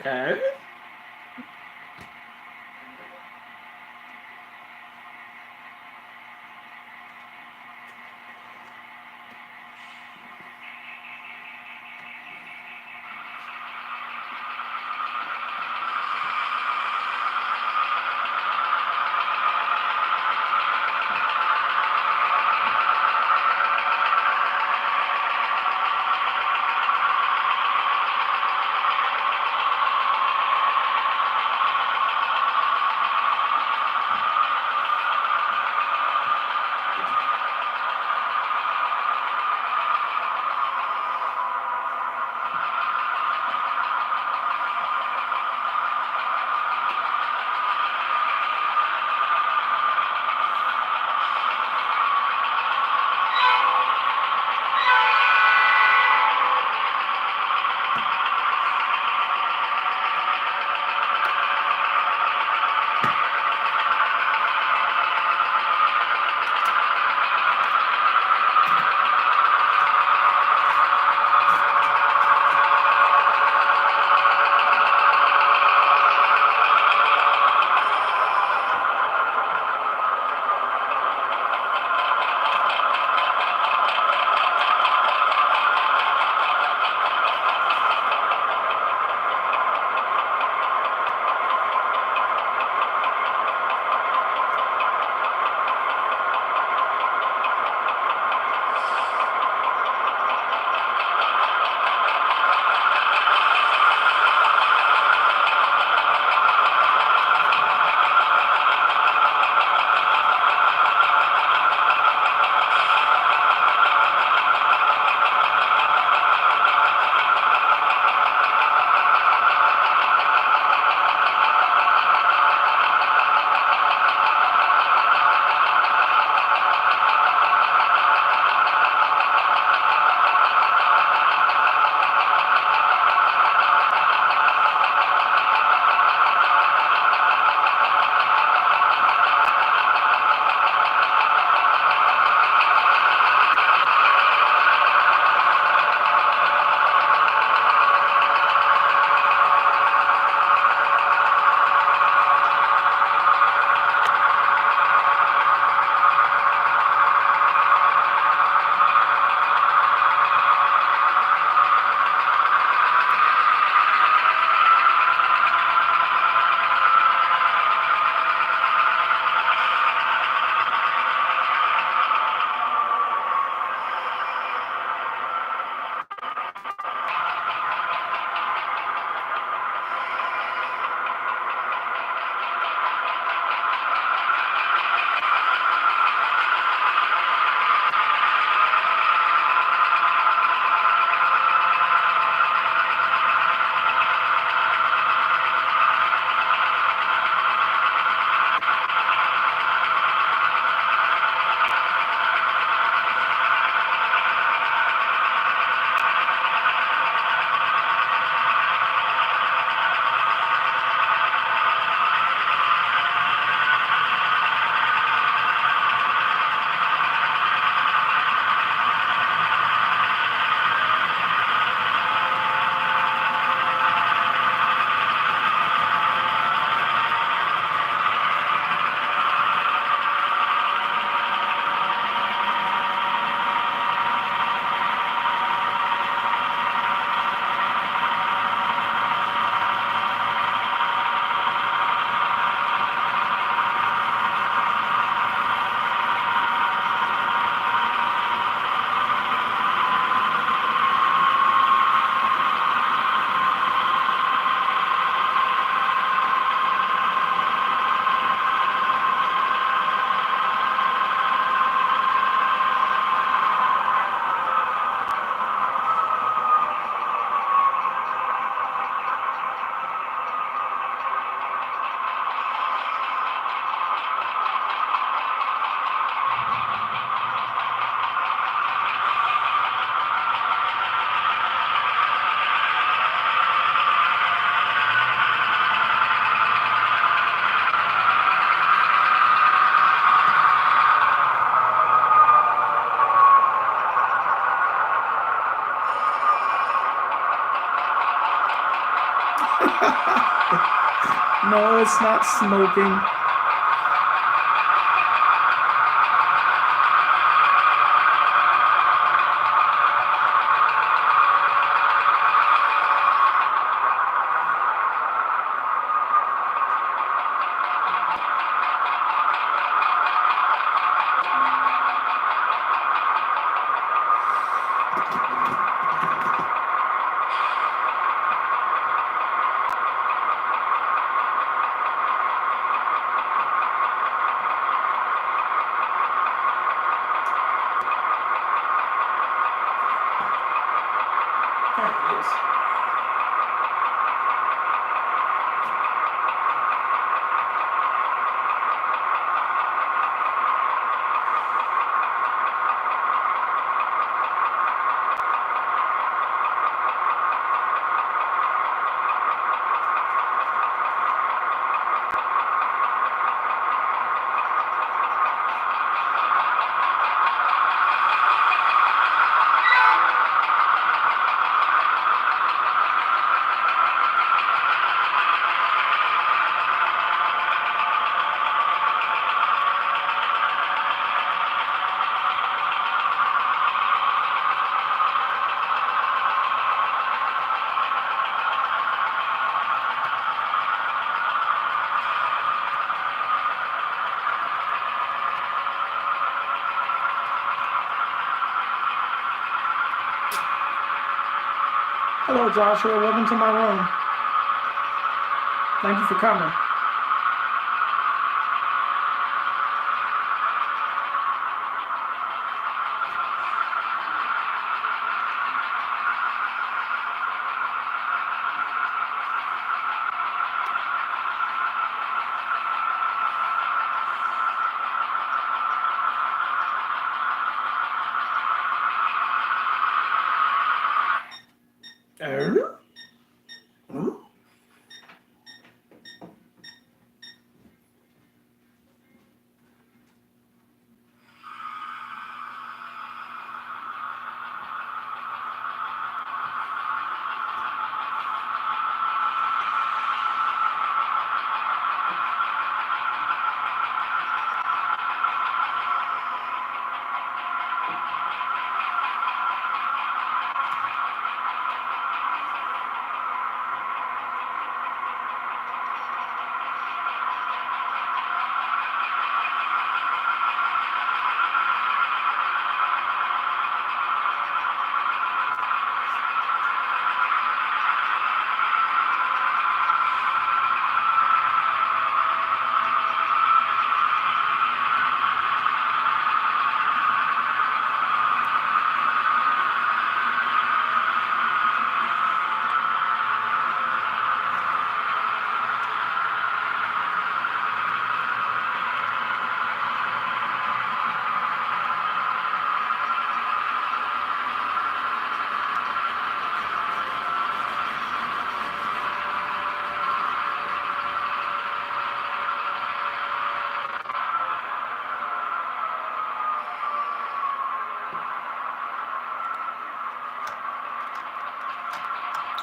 Okay. No, it's not smoking. Hello, Joshua. Welcome to my room. Thank you for coming.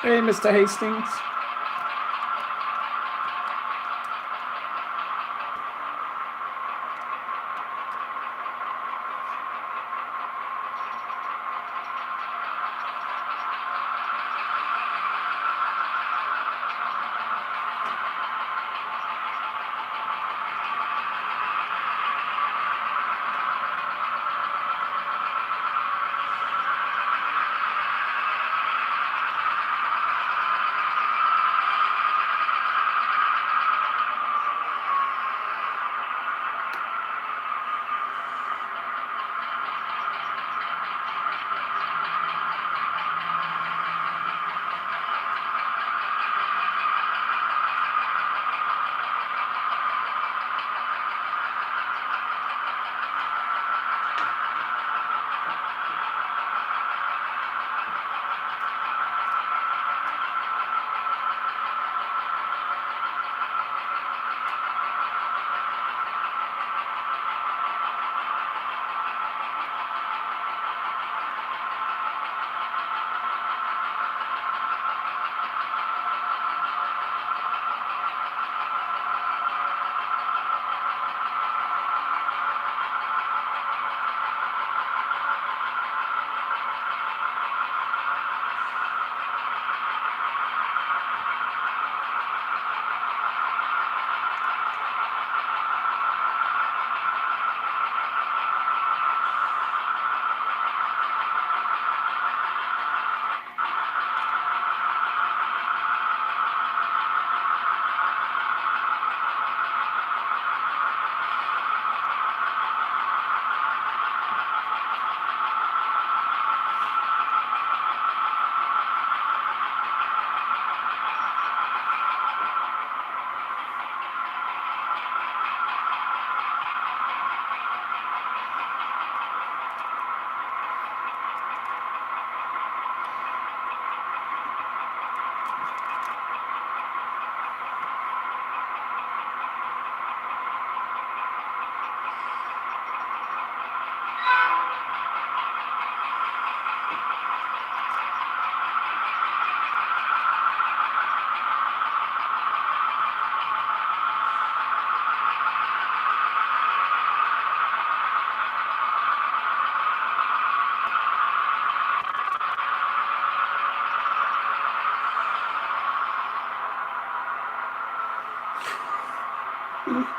Hey, Mr. Hastings. 何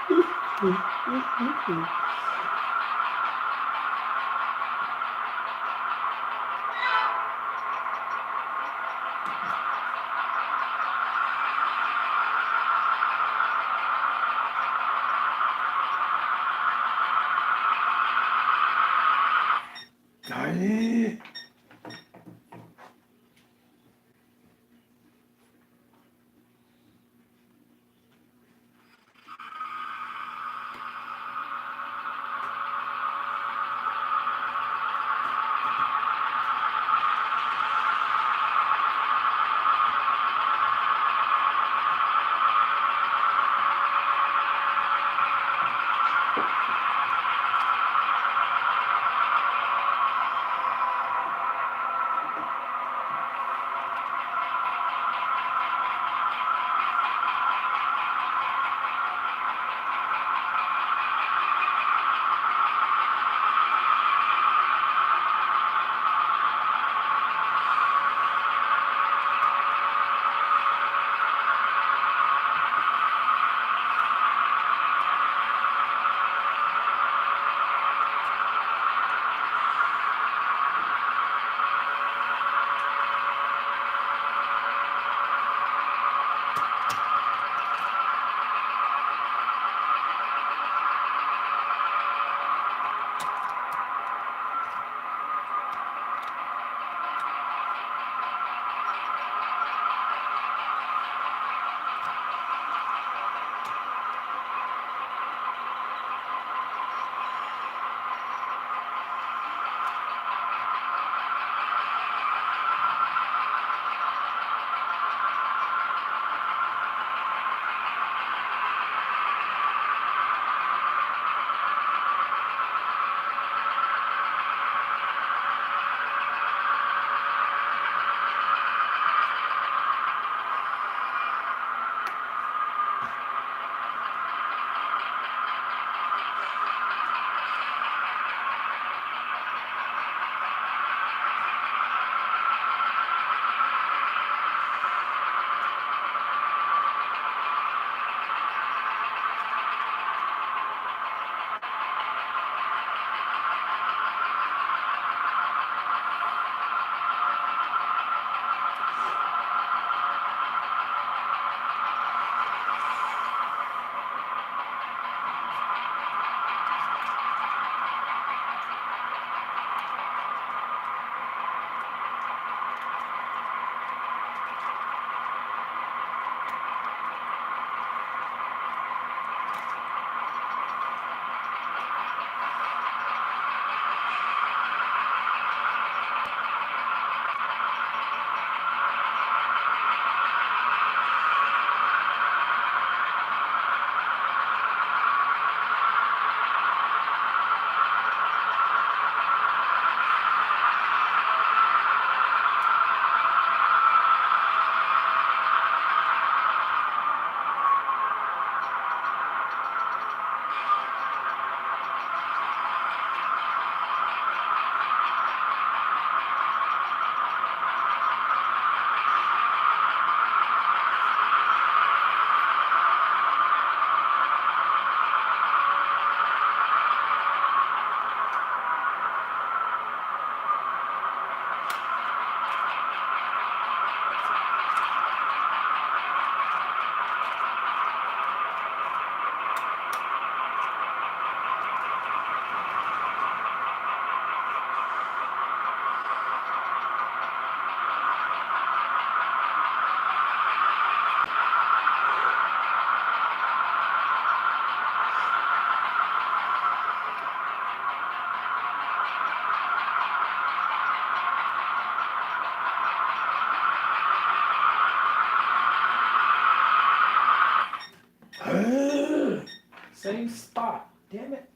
？Same spot. Damn it.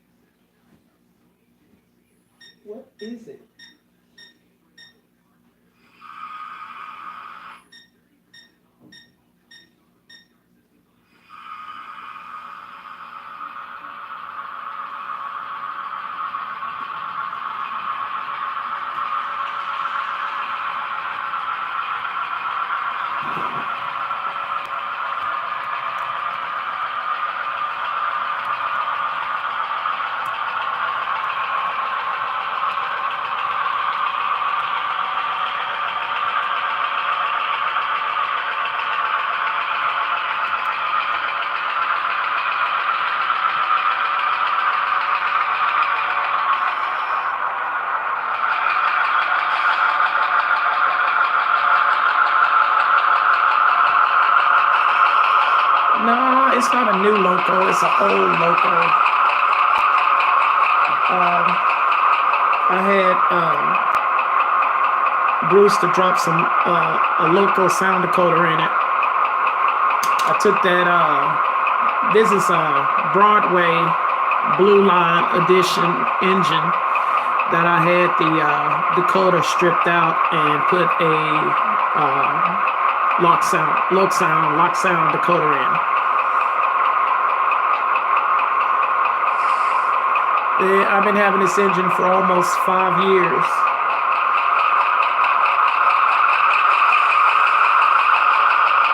What is it? it's not a new loco. It's an old loco. I had Bruce to drop some a local sound decoder in it. I took that. This is a Broadway Blue Line Edition engine that I had the decoder stripped out and put a lock sound decoder in. I've been having this engine for almost 5 years.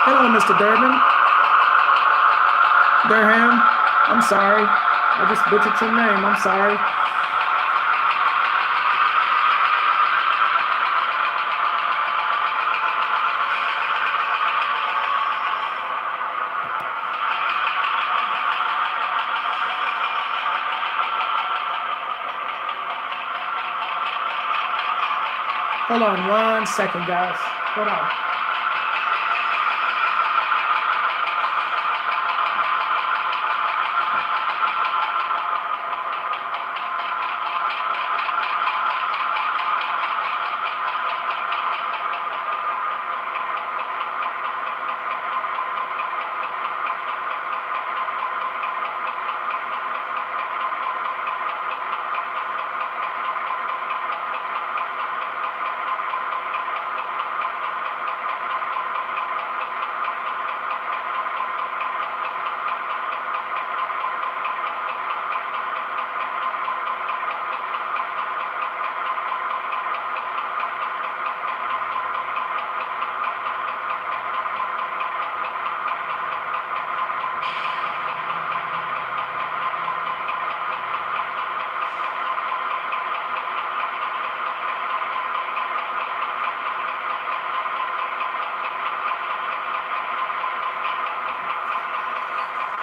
Hello, Mr. Durham. I'm sorry. I just butchered your name. I'm sorry. Hold on 1 second, guys. Hold on.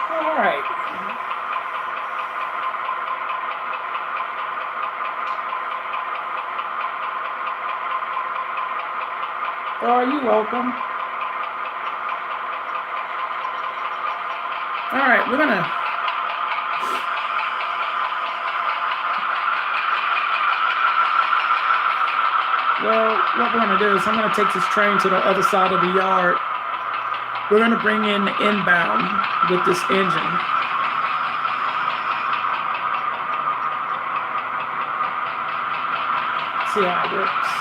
All right. Oh, you're welcome. All right, we're gonna. Well, what we're gonna do is I'm gonna take this train to the other side of the yard. We're gonna bring in the inbound with this engine. See how it works.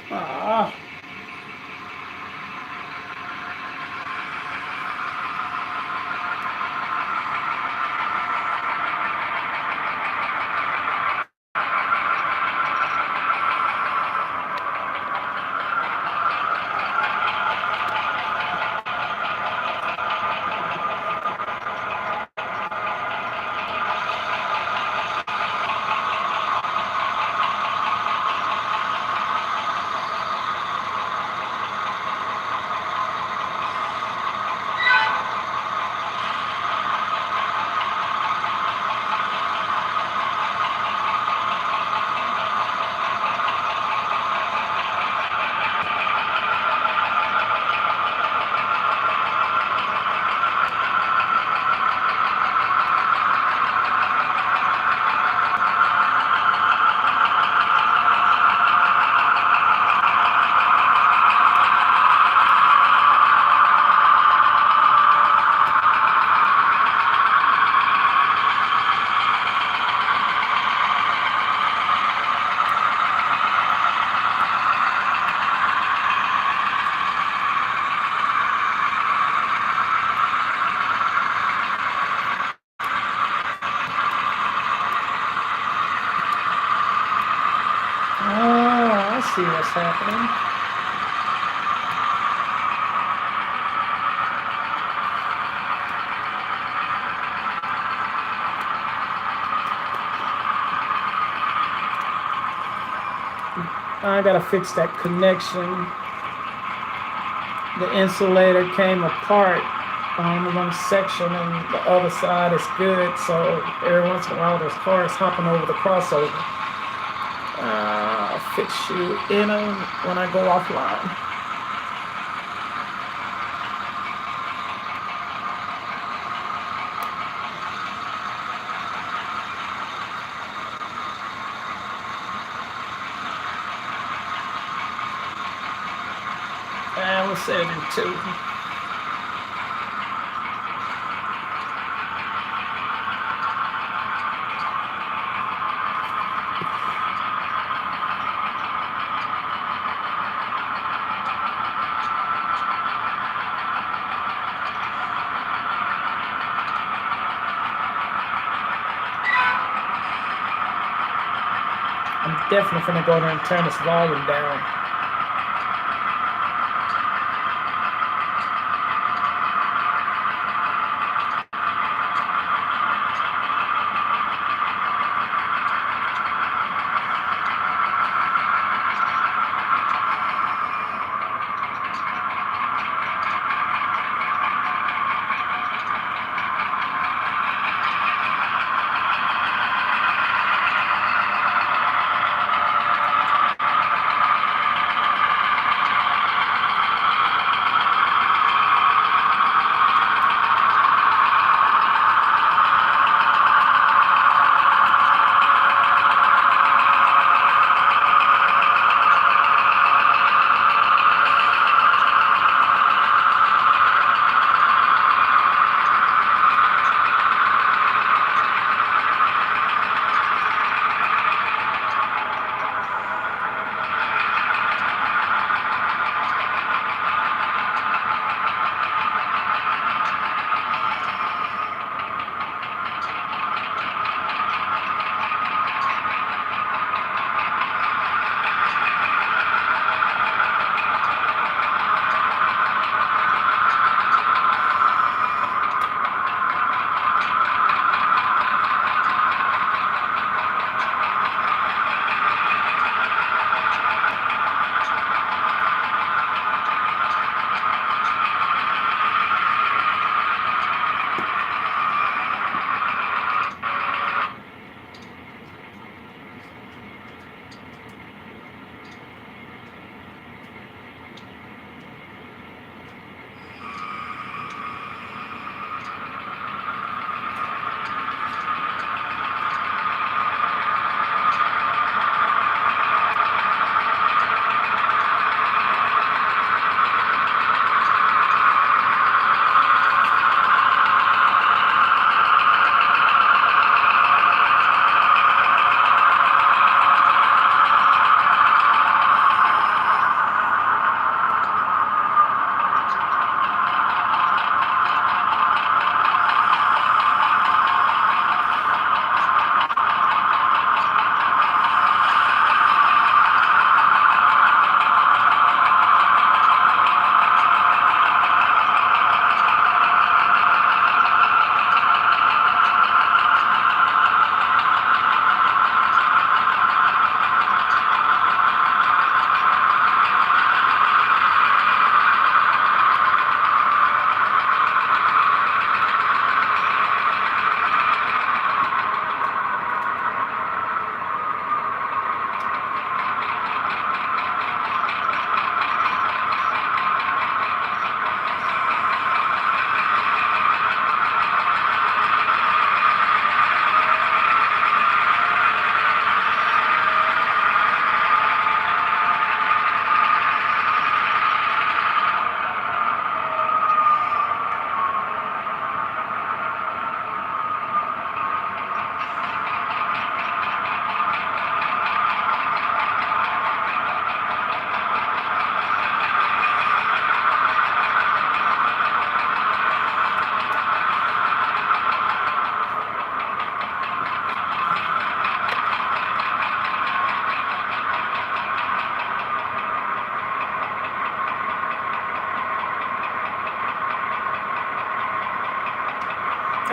Ah. Oh, I see what's happening. I gotta fix that connection. The insulator came apart on one section and the other side is good, so every once in a while there's cars hopping over the crossover. I'll fix you in when I go offline. And we'll set it in 2. I'm definitely gonna go there and turn this volume down.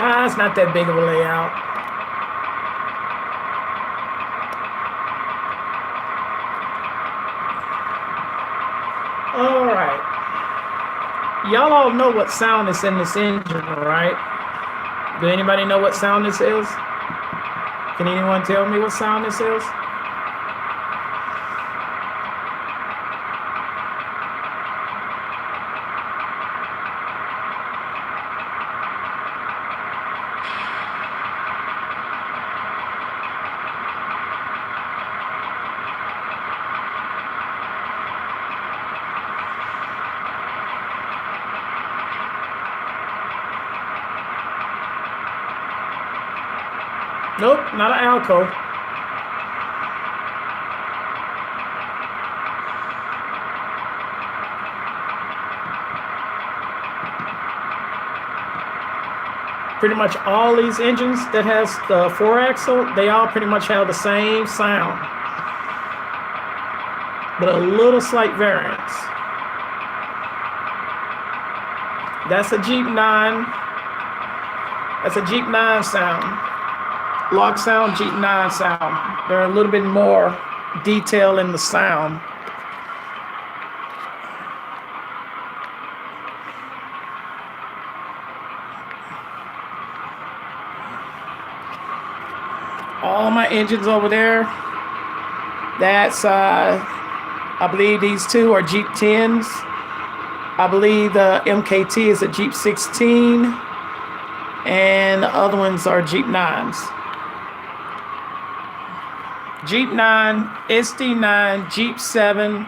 It's not that big of a layout. All right. Y'all all know what sound is in this engine, right? Do anybody know what sound this is? Can anyone tell me what sound this is? Nope, not an Alco. Pretty much all these engines that has the 4-axle, they all pretty much have the same sound, but a little slight variance. That's a Jeep 9. That's a Jeep 9 sound. Lock sound, Jeep 9 sound. They're a little bit more detail in the sound. All my engines over there, that's, I believe these two are Jeep 10s. I believe the MKT is a Jeep 16, and the other ones are Jeep 9s. Jeep 9, SD9, Jeep 7,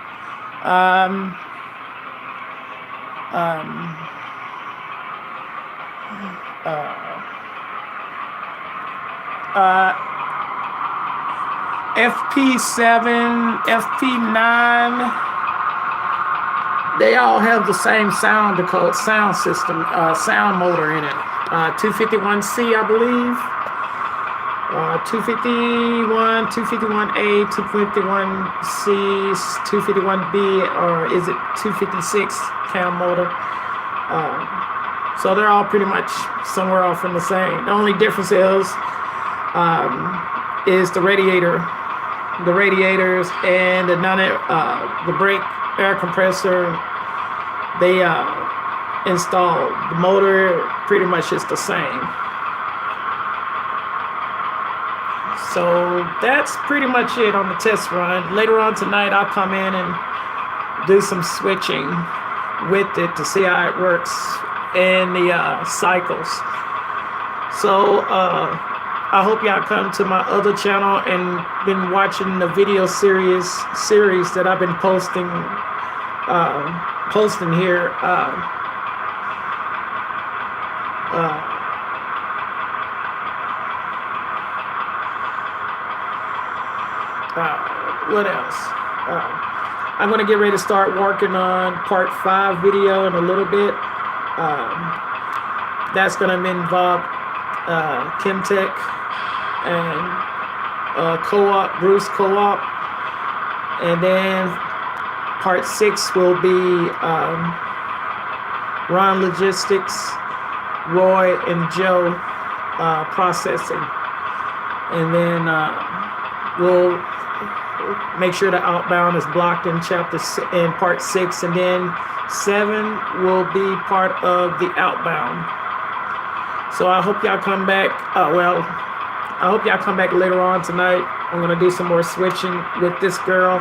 FP7, FP9, they all have the same sound system, sound motor in it. 251C, I believe. 251, 251A, 251C, 251B, or is it 256 cam motor? So they're all pretty much somewhere off in the same. The only difference is the radiator, the radiators, and the brake air compressor. They installed. The motor pretty much is the same. So that's pretty much it on the test run. Later on tonight, I'll come in and do some switching with it to see how it works in the cycles. So I hope y'all come to my other channel and been watching the video series that I've been posting here. What else? I'm going to get ready to start working on part 5 video in a little bit. That's going to involve Chemtech and Co-op, Bruce Co-op. And then part 6 will be Ron Logistics, Roy and Joe processing. And then we'll make sure the outbound is blocked in part 6, and then 7 will be part of the outbound. So I hope y'all come back. I hope y'all come back later on tonight. I'm gonna do some more switching with this girl,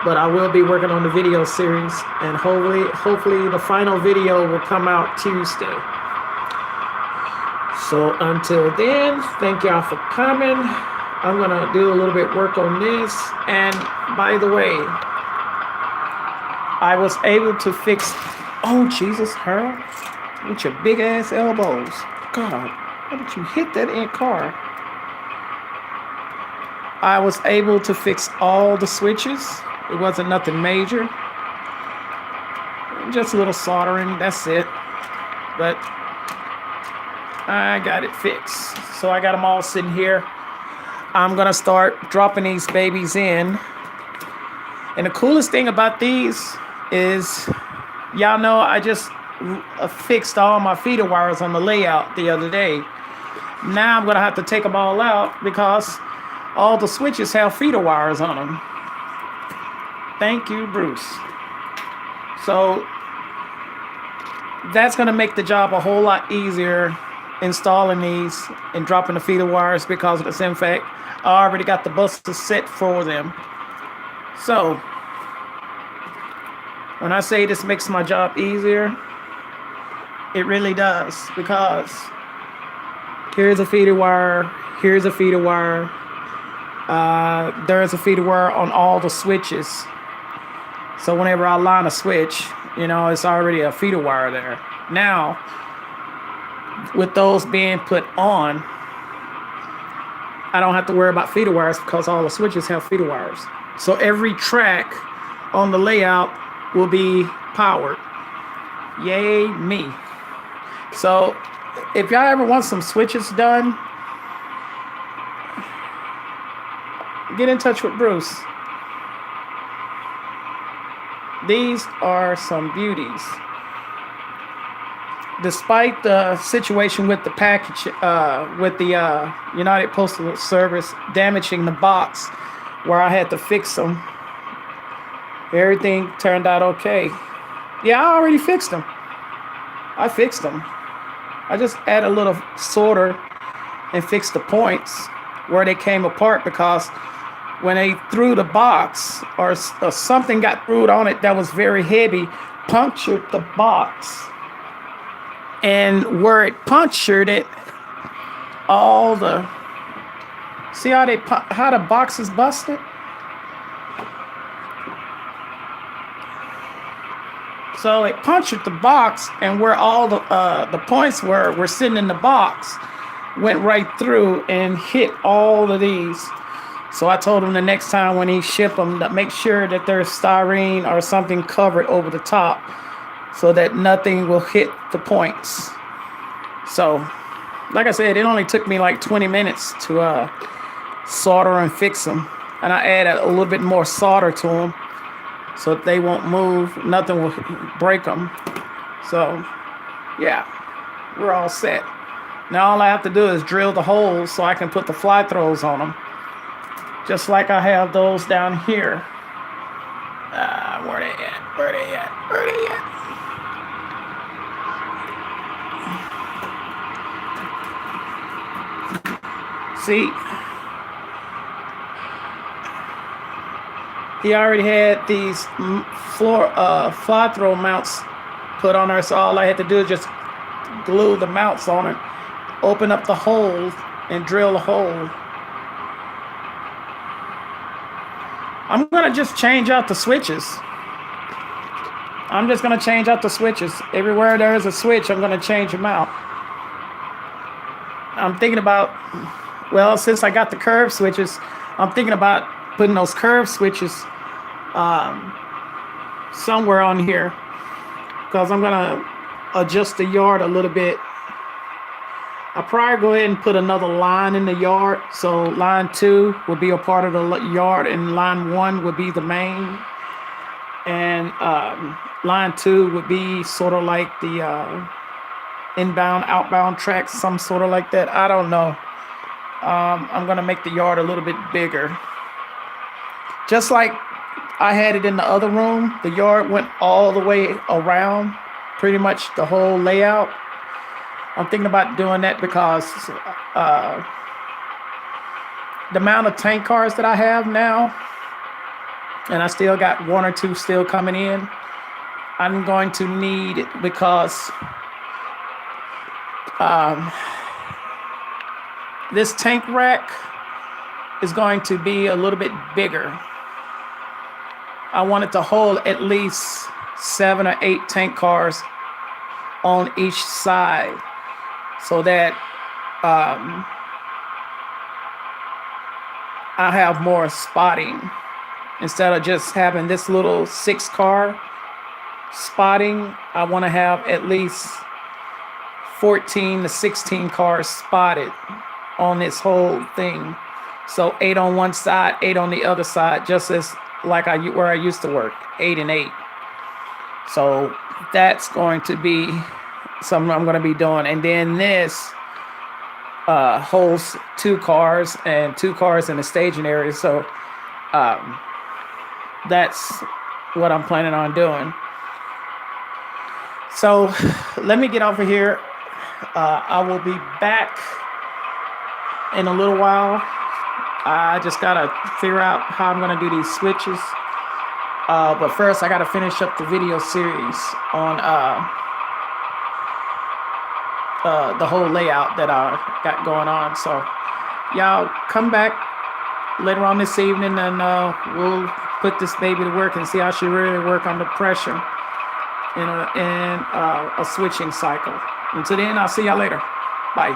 but I will be working on the video series, and hopefully the final video will come out Tuesday. So until then, thank y'all for coming. I'm gonna do a little bit work on this. And by the way, I was able to fix, oh Jesus, Harold, with your big ass elbows. God, how did you hit that in car? I was able to fix all the switches. It wasn't nothing major. Just a little soldering, that's it. But I got it fixed. So I got them all sitting here. I'm gonna start dropping these babies in. And the coolest thing about these is, y'all know I just fixed all my feeder wires on the layout the other day. Now I'm gonna have to take them all out because all the switches have feeder wires on them. Thank you, Bruce. So that's gonna make the job a whole lot easier installing these and dropping the feeder wires because of this. In fact, I already got the buses set for them. So when I say this makes my job easier, it really does, because here's a feeder wire, here's a feeder wire, there's a feeder wire on all the switches. So whenever I line a switch, it's already a feeder wire there. Now, with those being put on, I don't have to worry about feeder wires because all the switches have feeder wires. So every track on the layout will be powered. Yay me. So if y'all ever want some switches done, get in touch with Bruce. These are some beauties. Despite the situation with the package, with the United Postal Service damaging the box where I had to fix them, everything turned out okay. Yeah, I already fixed them. I fixed them. I just add a little sorter and fix the points where they came apart, because when they threw the box or something got thrown on it that was very heavy, punctured the box. And where it punctured it, see how the box is busted? So it punctured the box, and where all the points were sitting in the box, went right through and hit all of these. So I told him the next time when he ship them, to make sure that there's styrene or something covered over the top so that nothing will hit the points. So, like I said, it only took me like 20 minutes to solder and fix them. And I added a little bit more solder to them so that they won't move, nothing will break them. So, yeah, we're all set. Now all I have to do is drill the holes so I can put the fly throws on them. Just like I have those down here. Where they at? Where they at? Where they at? See, he already had these fly throw mounts put on there, so all I had to do is just glue the mounts on it, open up the hole, and drill a hole. I'm gonna just change out the switches. I'm just gonna change out the switches. Everywhere there is a switch, I'm gonna change them out. I'm thinking about, well, since I got the curve switches, I'm thinking about putting those curve switches somewhere on here, because I'm gonna adjust the yard a little bit. I'll probably go ahead and put another line in the yard. So line 2 would be a part of the yard, and line 1 would be the main. And line 2 would be sort of like the inbound, outbound tracks, some sort of like that. I don't know. I'm going to make the yard a little bit bigger. Just like I had it in the other room, the yard went all the way around, pretty much the whole layout. I'm thinking about doing that because the amount of tank cars that I have now, and I still got 1 or 2 still coming in, I'm going to need it because this tank rack is going to be a little bit bigger. I want it to hold at least 7 or 8 tank cars on each side, so that I have more spotting instead of just having this little 6-car spotting. I want to have at least 14 to 16 cars spotted on this whole thing. So 8 on one side, 8 on the other side, just as like where I used to work, 8 and 8. So that's going to be something I'm going to be doing. And then this holds 2 cars and 2 cars in the staging area. So that's what I'm planning on doing. So let me get off of here. I will be back in a little while. I just got to figure out how I'm going to do these switches. But first, I got to finish up the video series on the whole layout that I got going on. So y'all come back later on this evening, and we'll put this baby to work and see how she really work under pressure in a switching cycle. Until then, I'll see y'all later. Bye.